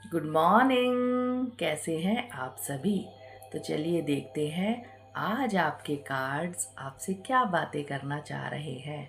Good morning. कैसे हैं आप सभी? तो चलिए देखते हैं आज आपके कार्ड्स आपसे क्या बातें करना चाह रहे हैं।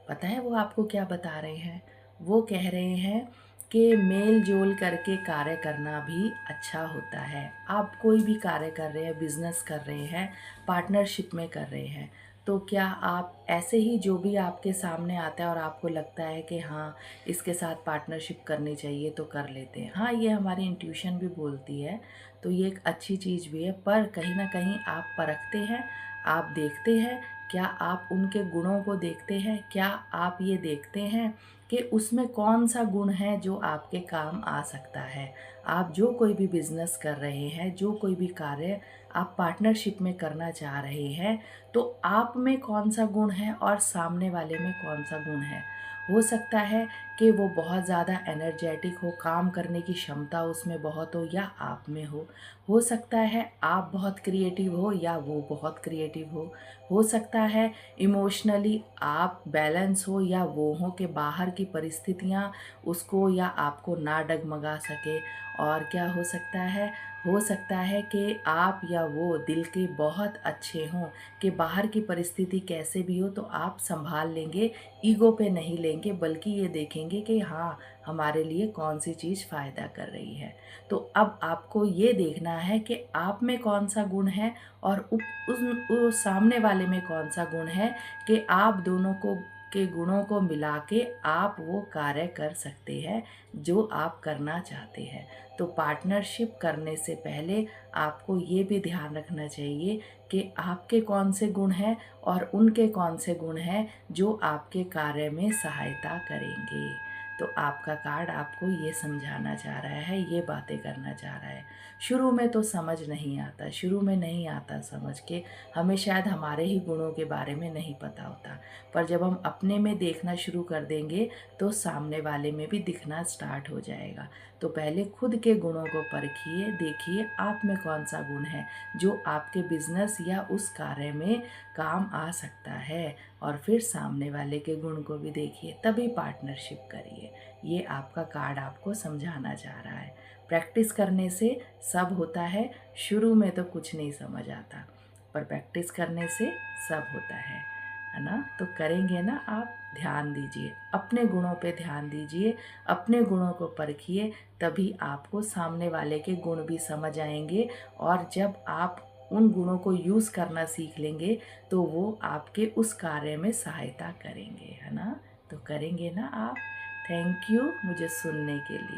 पता है वो आपको क्या बता रहे हैं? वो कह रहे हैं कि मेल जोल करके कार्य करना भी अच्छा होता है। आप कोई भी कार्य कर रहे हैं, बिजनेस कर रहे हैं, पार्टनरशिप में कर रहे हैं, तो क्या आप ऐसे ही जो भी आपके सामने आता है और आपको लगता है कि हाँ इसके साथ पार्टनरशिप करनी चाहिए तो कर लेते हैं। हाँ, ये हमारी इंट्यूशन भी बोलती है, तो ये एक अच्छी चीज़ भी है, पर कहीं ना कहीं आप परखते हैं, आप देखते हैं, क्या आप उनके गुणों को देखते हैं, क्या आप ये देखते हैं कि उसमें कौन सा गुण है जो आपके काम आ सकता है। आप जो कोई भी बिजनेस कर रहे हैं, जो कोई भी कार्य आप पार्टनरशिप में करना चाह रहे हैं, तो आप में कौन सा गुण है और सामने वाले में कौन सा गुण है। हो सकता है कि वो बहुत ज़्यादा एनर्जेटिक हो, काम करने की क्षमता उसमें बहुत हो या आप में हो सकता है आप बहुत क्रिएटिव हो या वो बहुत क्रिएटिव हो सकता है इमोशनली आप बैलेंस हो या वो हो कि बाहर की परिस्थितियाँ उसको या आपको ना डगमगा सके। और क्या हो सकता है कि आप या वो दिल के बहुत अच्छे हों, कि बाहर की परिस्थिति कैसे भी हो तो आप संभाल लेंगे, ईगो पे नहीं लेंगे, बल्कि ये देखेंगे कि हाँ हमारे लिए कौन सी चीज़ फ़ायदा कर रही है। तो अब आपको ये देखना है कि आप में कौन सा गुण है और उस सामने वाले में कौन सा गुण है, कि आप दोनों को के गुणों को मिला के आप वो कार्य कर सकते हैं जो आप करना चाहते हैं। तो पार्टनरशिप करने से पहले आपको ये भी ध्यान रखना चाहिए कि आपके कौन से गुण हैं और उनके कौन से गुण हैं जो आपके कार्य में सहायता करेंगे। तो आपका कार्ड आपको ये समझाना चाह रहा है, ये बातें करना चाह रहा है। शुरू में तो समझ नहीं आता, शुरू में नहीं आता समझ के, हमें शायद हमारे ही गुणों के बारे में नहीं पता होता, पर जब हम अपने में देखना शुरू कर देंगे तो सामने वाले में भी दिखना स्टार्ट हो जाएगा। तो पहले खुद के गुणों को परखिए, देखिए आप में कौन सा गुण है जो आपके बिजनेस या उस कार्य में काम आ सकता है, और फिर सामने वाले के गुण को भी देखिए, तभी पार्टनरशिप करिए। ये आपका कार्ड आपको समझाना चाह रहा है। प्रैक्टिस करने से सब होता है, शुरू में तो कुछ नहीं समझ आता, पर प्रैक्टिस करने से सब होता है ना? तो करेंगे ना आप? ध्यान दीजिए, अपने गुणों पे ध्यान दीजिए, अपने गुणों को परखिए, तभी आपको सामने वाले के गुण भी समझ आएंगे। और जब आप उन गुणों को यूज़ करना सीख लेंगे तो वो आपके उस कार्य में सहायता करेंगे, है ना? तो करेंगे ना आप? थैंक यू मुझे सुनने के लिए।